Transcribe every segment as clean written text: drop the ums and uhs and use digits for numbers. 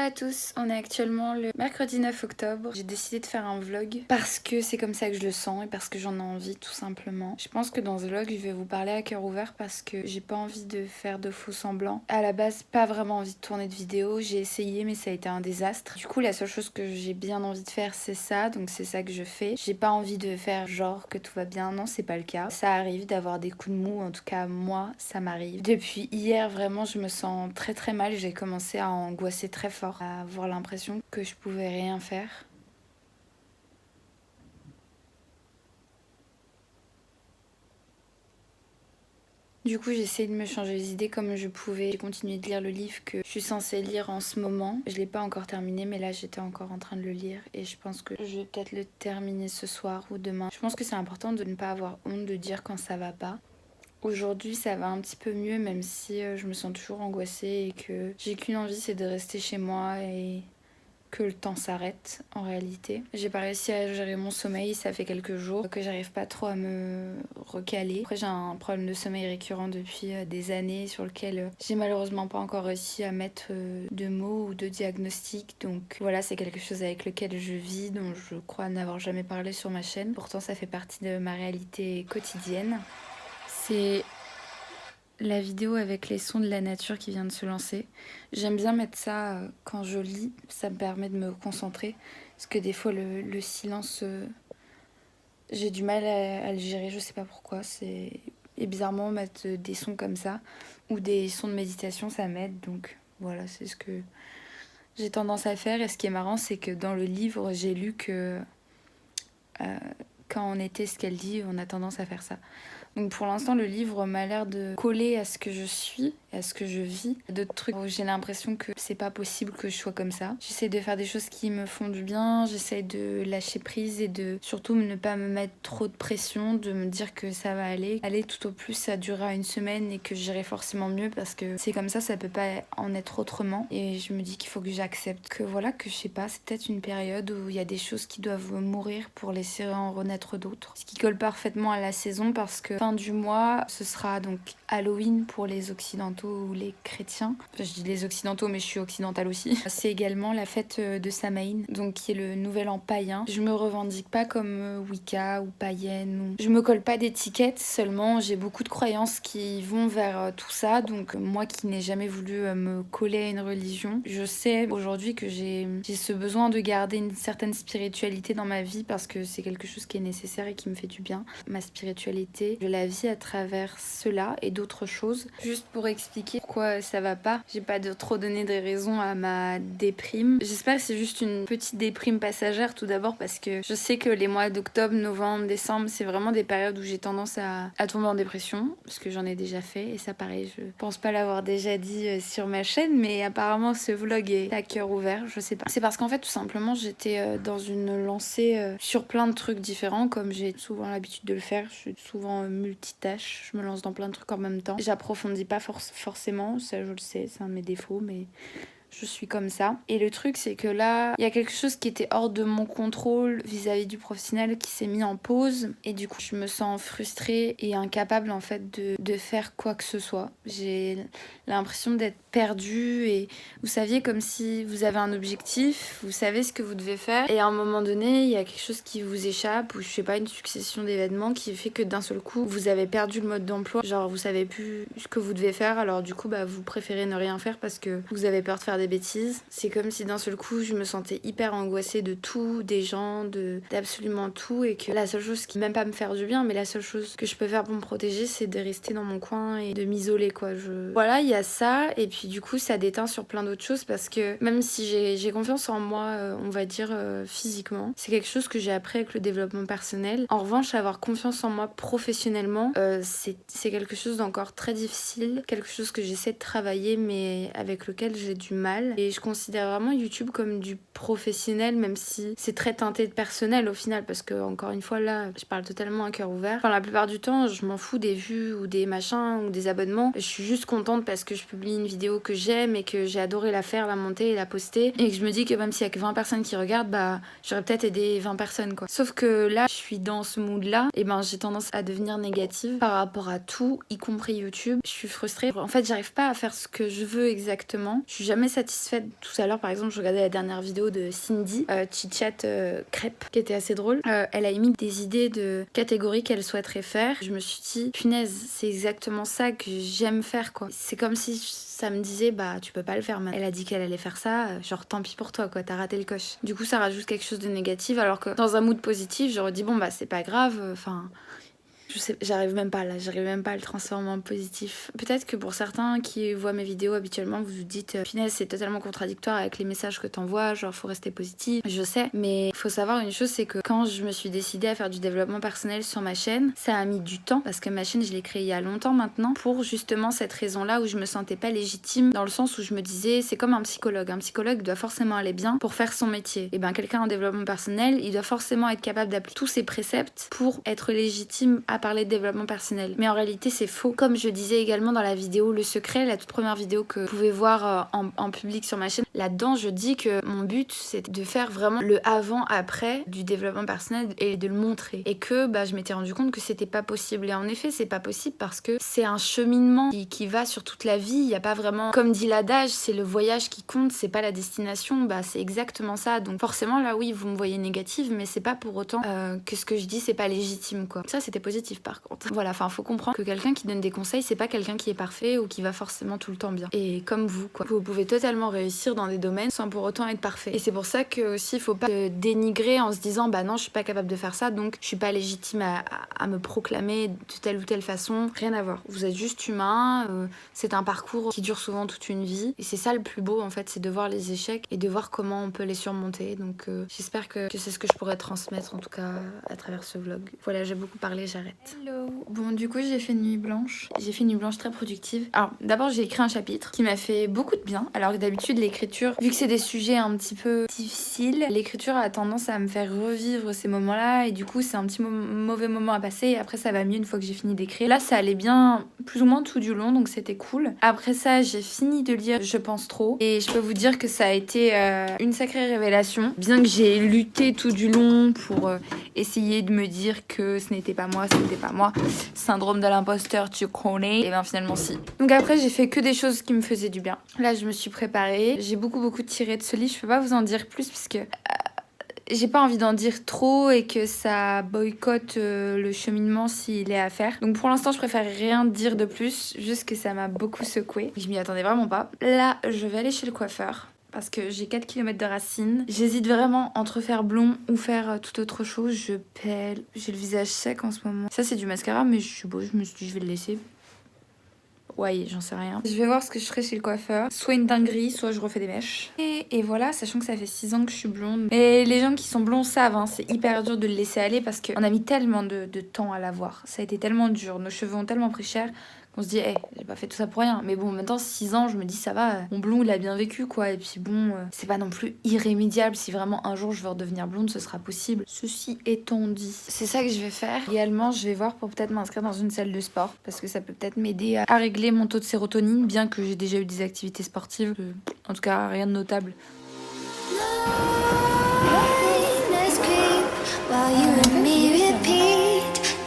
à tous, on est actuellement le mercredi 9 octobre. J'ai décidé de faire un vlog parce que c'est comme ça que je le sens et parce que j'en ai envie tout simplement. Je pense que dans ce vlog je vais vous parler à cœur ouvert parce que j'ai pas envie de faire de faux semblants. À la base pas vraiment envie de tourner de vidéo, j'ai essayé mais ça a été un désastre. Du coup la seule chose que j'ai bien envie de faire c'est ça, donc c'est ça que je fais. J'ai pas envie de faire genre que tout va bien, non c'est pas le cas. Ça arrive d'avoir des coups de mou, en tout cas moi ça m'arrive. Depuis hier vraiment je me sens très mal, j'ai commencé à angoisser très fort, à avoir l'impression que je pouvais rien faire. Du coup, j'essaie de me changer les idées comme je pouvais. J'ai continué de lire le livre que je suis censée lire en ce moment. Je l'ai pas encore terminé, mais là, j'étais encore en train de le lire et je pense que je vais peut-être le terminer ce soir ou demain. Je pense que c'est important de ne pas avoir honte de dire quand ça va pas. Aujourd'hui, ça va un petit peu mieux, même si je me sens toujours angoissée et que j'ai qu'une envie, c'est de rester chez moi et que le temps s'arrête en réalité. J'ai pas réussi à gérer mon sommeil, ça fait quelques jours que j'arrive pas trop à me recaler. Après j'ai un problème de sommeil récurrent depuis des années sur lequel j'ai malheureusement pas encore réussi à mettre de mots ou de diagnostic. Donc voilà, c'est quelque chose avec lequel je vis, dont je crois n'avoir jamais parlé sur ma chaîne. Pourtant ça fait partie de ma réalité quotidienne. C'est la vidéo avec les sons de la nature qui vient de se lancer. J'aime bien mettre ça quand je lis, ça me permet de me concentrer. Parce que des fois le silence, j'ai du mal à le gérer, je sais pas pourquoi. Et bizarrement mettre des sons comme ça ou des sons de méditation, ça m'aide. Donc voilà, c'est ce que j'ai tendance à faire. Et ce qui est marrant, c'est que dans le livre, j'ai lu que quand on était ce qu'elle dit, on a tendance à faire ça. Donc pour l'instant, le livre m'a l'air de coller à ce que je suis, à ce que je vis. D'autres trucs où j'ai l'impression que c'est pas possible que je sois comme ça. J'essaie de faire des choses qui me font du bien, j'essaie de lâcher prise et de surtout ne pas me mettre trop de pression, de me dire que ça va aller. Aller tout au plus, ça durera une semaine et que j'irai forcément mieux parce que c'est comme ça peut pas en être autrement. Et je me dis qu'il faut que j'accepte que voilà, que je sais pas, c'est peut-être une période où il y a des choses qui doivent mourir pour laisser en renaître d'autres. Ce qui colle parfaitement à la saison parce que fin du mois, ce sera donc Halloween pour les occidentaux ou les chrétiens. Enfin, je dis les occidentaux, mais je suis occidentale aussi. C'est également la fête de Samhain, donc qui est le nouvel an païen. Je me revendique pas comme Wicca ou païenne. Je me colle pas d'étiquette, seulement j'ai beaucoup de croyances qui vont vers tout ça. Donc moi qui n'ai jamais voulu me coller à une religion, je sais aujourd'hui que j'ai ce besoin de garder une certaine spiritualité dans ma vie parce que c'est quelque chose qui est nécessaire et qui me fait du bien. Ma spiritualité, je la vis à travers cela et d'autres choses. Juste pour expliquer pourquoi ça va pas, j'ai pas trop donné des raisons à ma déprime. J'espère que c'est juste une petite déprime passagère tout d'abord parce que je sais que les mois d'octobre, novembre, décembre, c'est vraiment des périodes où j'ai tendance à tomber en dépression parce que j'en ai déjà fait et ça pareil, je pense pas l'avoir déjà dit sur ma chaîne mais apparemment ce vlog est à cœur ouvert, je sais pas. C'est parce qu'en fait tout simplement j'étais dans une lancée sur plein de trucs différents comme j'ai souvent l'habitude de le faire, je suis souvent multitâche, je me lance dans plein de trucs en même temps. J'approfondis pas forcément, ça je le sais, c'est un de mes défauts, mais je suis comme ça. Et le truc, c'est que là, il y a quelque chose qui était hors de mon contrôle vis-à-vis du professionnel qui s'est mis en pause. Et du coup, je me sens frustrée et incapable en fait de faire quoi que ce soit. J'ai l'impression d'être perdue et vous saviez comme si vous avez un objectif, vous savez ce que vous devez faire et à un moment donné, il y a quelque chose qui vous échappe ou je sais pas, une succession d'événements qui fait que d'un seul coup, vous avez perdu le mode d'emploi. Genre, vous savez plus ce que vous devez faire alors du coup, vous préférez ne rien faire parce que vous avez peur de faire des bêtises. C'est comme si d'un seul coup je me sentais hyper angoissée de tout, des gens, d'absolument tout et que la seule chose qui, même pas me faire du bien, mais la seule chose que je peux faire pour me protéger c'est de rester dans mon coin et de m'isoler quoi. Voilà, il y a ça et puis du coup ça déteint sur plein d'autres choses parce que même si j'ai confiance en moi, on va dire physiquement, c'est quelque chose que j'ai appris avec le développement personnel. En revanche, avoir confiance en moi professionnellement, c'est quelque chose d'encore très difficile, quelque chose que j'essaie de travailler mais avec lequel j'ai du mal. Et je considère vraiment YouTube comme du professionnel, même si c'est très teinté de personnel au final, parce que encore une fois là, je parle totalement à cœur ouvert. Enfin, la plupart du temps, je m'en fous des vues ou des machins ou des abonnements. Je suis juste contente parce que je publie une vidéo que j'aime et que j'ai adoré la faire, la monter et la poster. Et que je me dis que même s'il y a que 20 personnes qui regardent, j'aurais peut-être aidé 20 personnes quoi. Sauf que là, je suis dans ce mood là, et j'ai tendance à devenir négative par rapport à tout, y compris YouTube. Je suis frustrée. En fait, j'arrive pas à faire ce que je veux exactement. Je suis jamais satisfaite. Tout à l'heure par exemple je regardais la dernière vidéo de Cindy, Chit Chat Crêpe, qui était assez drôle. Elle a émis des idées de catégories qu'elle souhaiterait faire. Je me suis dit punaise, c'est exactement ça que j'aime faire quoi. C'est comme si ça me disait bah tu peux pas le faire maintenant. Elle a dit qu'elle allait faire ça, genre tant pis pour toi quoi, t'as raté le coche. Du coup ça rajoute quelque chose de négatif, alors que dans un mood positif j'aurais dit bon bah c'est pas grave, enfin... Je sais, j'arrive même pas à le transformer en positif. Peut-être que pour certains qui voient mes vidéos habituellement, vous vous dites finesse, c'est totalement contradictoire avec les messages que t'envoies, genre faut rester positif. Je sais, mais faut savoir une chose, c'est que quand je me suis décidée à faire du développement personnel sur ma chaîne, ça a mis du temps parce que ma chaîne, je l'ai créée il y a longtemps maintenant pour justement cette raison-là où je me sentais pas légitime, dans le sens où je me disais c'est comme un psychologue. Un psychologue doit forcément aller bien pour faire son métier. Et ben quelqu'un en développement personnel, il doit forcément être capable d'appliquer tous ses préceptes pour être légitime à parler de développement personnel. Mais en réalité c'est faux. Comme je disais également dans la vidéo Le Secret, la toute première vidéo que vous pouvez voir en public sur ma chaîne, là-dedans je dis que mon but c'est de faire vraiment le avant-après du développement personnel et de le montrer. Et que bah, je m'étais rendu compte que c'était pas possible. Et en effet c'est pas possible parce que c'est un cheminement qui va sur toute la vie. Il n'y a pas vraiment, comme dit l'adage, c'est le voyage qui compte, c'est pas la destination. Bah c'est exactement ça. Donc forcément là oui vous me voyez négative, mais c'est pas pour autant que ce que je dis c'est pas légitime quoi. Ça c'était positif par contre. Voilà, enfin faut comprendre que quelqu'un qui donne des conseils, c'est pas quelqu'un qui est parfait ou qui va forcément tout le temps bien. Et comme vous quoi, vous pouvez totalement réussir dans des domaines sans pour autant être parfait. Et c'est pour ça que aussi il faut pas se dénigrer en se disant bah non je suis pas capable de faire ça donc je suis pas légitime à me proclamer de telle ou telle façon. Rien à voir. Vous êtes juste humain, c'est un parcours qui dure souvent toute une vie et c'est ça le plus beau en fait, c'est de voir les échecs et de voir comment on peut les surmonter. Donc j'espère que c'est ce que je pourrais transmettre en tout cas à travers ce vlog. Voilà, j'ai beaucoup parlé, j'arrête. Hello. Bon du coup j'ai fait une nuit blanche. J'ai fait une nuit blanche très productive. Alors d'abord j'ai écrit un chapitre qui m'a fait beaucoup de bien. Alors que d'habitude l'écriture, vu que c'est des sujets un petit peu difficiles, l'écriture a tendance à me faire revivre ces moments-là et du coup c'est un petit mauvais moment à passer et après ça va mieux une fois que j'ai fini d'écrire. Là ça allait bien plus ou moins tout du long donc c'était cool. Après ça j'ai fini de lire Je pense trop et je peux vous dire que ça a été une sacrée révélation. Bien que j'ai lutté tout du long pour essayer de me dire que ce n'était pas moi, syndrome de l'imposteur, tu connais. Et ben finalement si. Donc après j'ai fait que des choses qui me faisaient du bien. Là je me suis préparée, j'ai beaucoup tiré de ce livre, je peux pas vous en dire plus puisque j'ai pas envie d'en dire trop et que ça boycotte le cheminement s'il est à faire. Donc pour l'instant je préfère rien dire de plus, juste que ça m'a beaucoup secouée. Je m'y attendais vraiment pas. Là je vais aller chez le coiffeur parce que j'ai 4 km de racines. J'hésite vraiment entre faire blond ou faire toute autre chose. Je pèle. J'ai le visage sec en ce moment. Ça, c'est du mascara, mais je suis beau. Je me suis dit, je vais le laisser. Ouais, j'en sais rien. Je vais voir ce que je ferai chez le coiffeur. Soit une dinguerie, soit je refais des mèches. Et voilà, sachant que ça fait 6 ans que je suis blonde. Et les gens qui sont blonds savent, hein, c'est hyper dur de le laisser aller parce qu'on a mis tellement de temps à l'avoir. Ça a été tellement dur. Nos cheveux ont tellement pris cher. On se dit, hey, j'ai pas fait tout ça pour rien. Mais bon, maintenant, 6 ans, je me dis, ça va, mon blond, il a bien vécu, quoi. Et puis bon, c'est pas non plus irrémédiable. Si vraiment un jour je veux redevenir blonde, ce sera possible. Ceci étant dit, c'est ça que je vais faire. Également, je vais voir pour peut-être m'inscrire dans une salle de sport. Parce que ça peut peut-être m'aider à régler mon taux de sérotonine, bien que j'ai déjà eu des activités sportives. En tout cas, rien de notable.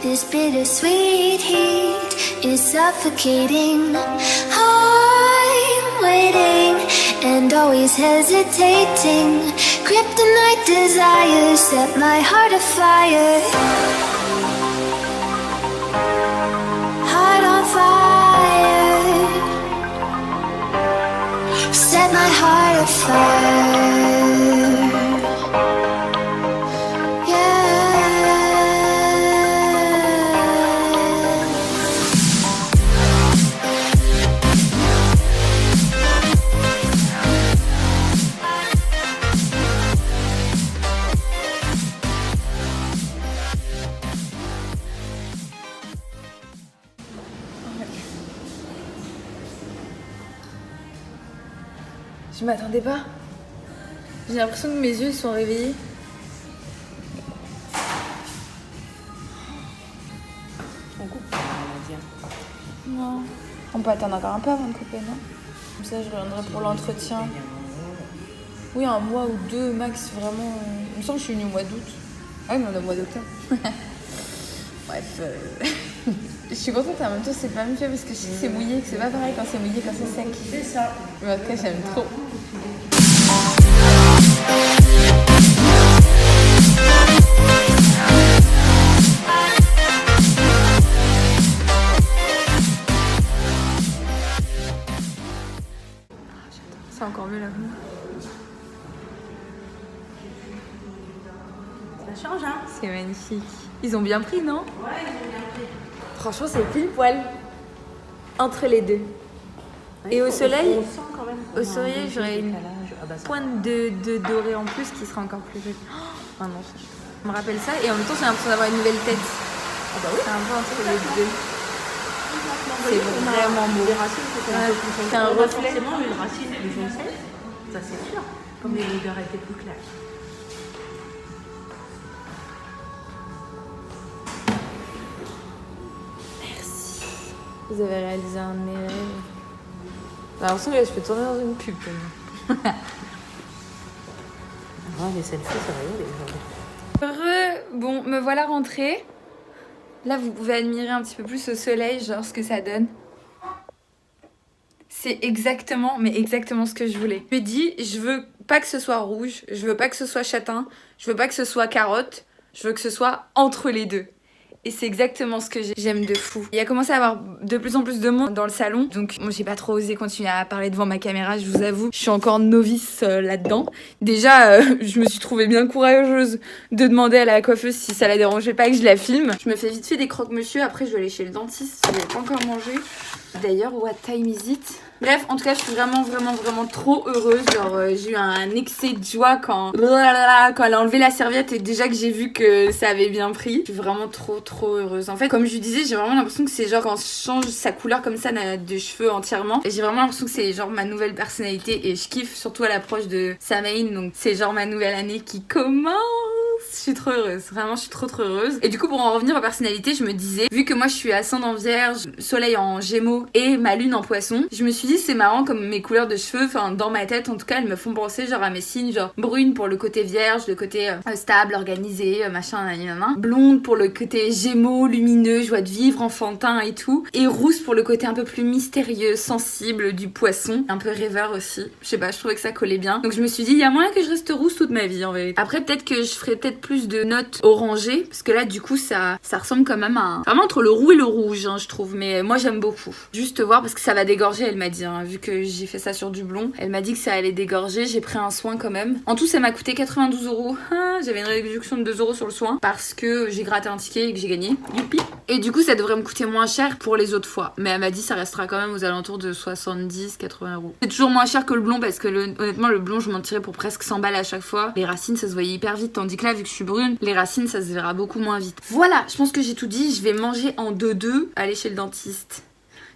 This bittersweet heat is suffocating. I'm waiting and always hesitating. Kryptonite desires set my heart afire. Heart on fire. Set my heart afire. Je m'attendais pas. J'ai l'impression que mes yeux sont réveillés. On coupe, on va dire. Non. On peut attendre encore un peu avant de couper, non? Comme ça, je reviendrai pour l'entretien. Oui, un mois ou 2 max, vraiment. Il me semble que je suis venue au mois d'août. Ah oui, mais on est au mois d'octobre. Bref. Je suis contente, en même temps c'est pas mieux parce que je sais que c'est mouillé, que c'est pas pareil quand c'est mouillé, quand c'est sec. C'est ça. Mais en tout cas j'aime trop. C'est encore mieux là. Ça change, hein? C'est magnifique. Ils ont bien pris, non? Ouais, ils ont bien pris. Franchement, c'est pile poil entre les deux. Et au soleil, on sent quand même au soleil, j'aurais une pointe de doré en plus qui sera encore plus jolie. Oh non, ça me rappelle ça et en même temps, j'ai l'impression d'avoir une nouvelle tête. Ah bah oui. C'est un peu entre les deux. C'est vraiment beau. Les racines, c'est un reflet. Forcément, une racine plus foncée, ça c'est sûr. Comme les longueurs étaient plus claires. Vous avez réalisé un de mes rêves. J'ai l'impression que là, je peux tourner dans une pub. Ah, les selfies, ça va y aller. Heureux. Bon, me voilà rentrée. Là, vous pouvez admirer un petit peu plus au soleil, genre ce que ça donne. C'est exactement, mais exactement ce que je voulais. Je me dis, je veux pas que ce soit rouge, je veux pas que ce soit châtain, je veux pas que ce soit carotte, je veux que ce soit entre les deux. Et c'est exactement ce que j'aime de fou. Il y a commencé à avoir de plus en plus de monde dans le salon. Donc moi j'ai pas trop osé continuer à parler devant ma caméra, je vous avoue. Je suis encore novice là-dedans. Déjà, je me suis trouvée bien courageuse de demander à la coiffeuse si ça la dérangeait pas que je la filme. Je me fais vite fait des croque-monsieur, après je vais aller chez le dentiste si j'ai pas encore mangé. D'ailleurs, what time is it? Bref, en tout cas, je suis vraiment trop heureuse. Genre, j'ai eu un excès de joie quand elle a enlevé la serviette et déjà que j'ai vu que ça avait bien pris. Je suis vraiment trop heureuse. En fait, comme je lui disais, j'ai vraiment l'impression que c'est genre quand on change sa couleur comme ça de cheveux entièrement. Et j'ai vraiment l'impression que c'est genre ma nouvelle personnalité et je kiffe surtout à l'approche de Samhain. Donc, c'est genre ma nouvelle année qui commence. Je suis trop heureuse, vraiment je suis trop heureuse. Et du coup pour en revenir aux personnalités, je me disais, vu que moi je suis ascendant vierge, soleil en gémeaux et ma lune en poisson, je me suis dit c'est marrant comme mes couleurs de cheveux, enfin dans ma tête en tout cas elles me font penser genre à mes signes, genre brune pour le côté vierge, le côté stable, organisé, machin, nanana. Blonde pour le côté gémeaux, lumineux, joie de vivre, enfantin et tout. Et rousse pour le côté un peu plus mystérieux, sensible du poisson, un peu rêveur aussi. Je sais pas, je trouvais que ça collait bien. Donc je me suis dit il y a moyen que je reste rousse toute ma vie en vérité. Après peut-être que je ferai peut-être plus de notes orangées parce que là du coup ça ressemble quand même à vraiment entre le roux et le rouge hein, je trouve, mais moi j'aime beaucoup. Juste voir parce que ça va dégorger, elle m'a dit hein, vu que j'ai fait ça sur du blond, elle m'a dit que ça allait dégorger, j'ai pris un soin quand même. En tout ça m'a coûté 92 €. J'avais une réduction de 2 € sur le soin parce que j'ai gratté un ticket et que j'ai gagné. Youpi. Et du coup ça devrait me coûter moins cher pour les autres fois, mais elle m'a dit ça restera quand même aux alentours de 70-80 €. C'est toujours moins cher que le blond parce que honnêtement le blond je m'en tirais pour presque 100 balles à chaque fois. Les racines ça se voyait hyper vite, tandis que là vu que je suis brune, les racines ça se verra beaucoup moins vite. Voilà, je pense que j'ai tout dit, je vais manger en 2-2, aller chez le dentiste.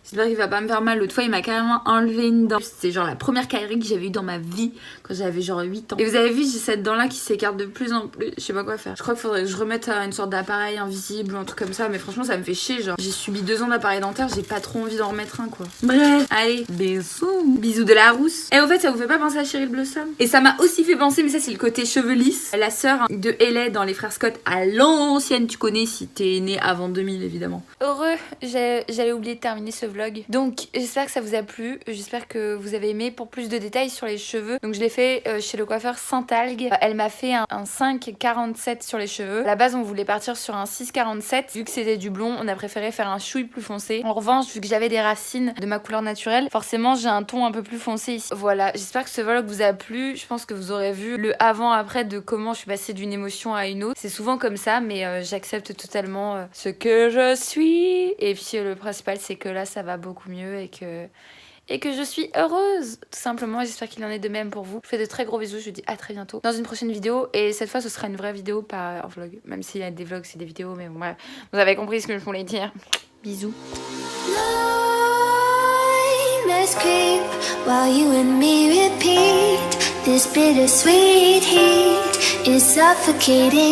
J'espère qu'il va pas me faire mal. L'autre fois, il m'a carrément enlevé une dent. C'est genre la première caillerie que j'avais eue dans ma vie quand j'avais genre 8 ans. Et vous avez vu, j'ai cette dent là qui s'écarte de plus en plus. Je sais pas quoi faire. Je crois qu'il faudrait que je remette une sorte d'appareil invisible ou un truc comme ça. Mais franchement, ça me fait chier. Genre, j'ai subi 2 ans d'appareil dentaire. J'ai pas trop envie d'en remettre un quoi. Bref, allez, bisous. Bisous de la rousse. Et au fait, ça vous fait pas penser à Cheryl Blossom? Et ça m'a aussi fait penser, mais ça, c'est le côté cheveux lisses. La sœur de Hailey dans Les Frères Scott à l'ancienne. Tu connais si t'es né avant 2000 évidemment. Heureux, j'allais oublier de terminer ce vlog. Donc j'espère que ça vous a plu, j'espère que vous avez aimé. Pour plus de détails sur les cheveux, donc je l'ai fait chez le coiffeur Saint-Algue. Elle m'a fait un 5,47 sur les cheveux. À la base on voulait partir sur un 6,47. Vu que c'était du blond, on a préféré faire un chouille plus foncé. En revanche, vu que j'avais des racines de ma couleur naturelle, forcément j'ai un ton un peu plus foncé ici. Voilà, j'espère que ce vlog vous a plu. Je pense que vous aurez vu le avant-après de comment je suis passée d'une émotion à une autre. C'est souvent comme ça, mais j'accepte totalement ce que je suis. Et puis le principal c'est que là ça va beaucoup mieux et que je suis heureuse tout simplement. J'espère qu'il en est de même pour vous. Je vous fais de très gros bisous, je vous dis à très bientôt dans une prochaine vidéo. Et cette fois ce sera une vraie vidéo, pas un vlog, même s'il y a des vlogs c'est des vidéos, mais bon, bref, vous avez compris ce que je voulais dire. Bisous. While you and me repeat, this bittersweet heat is suffocating.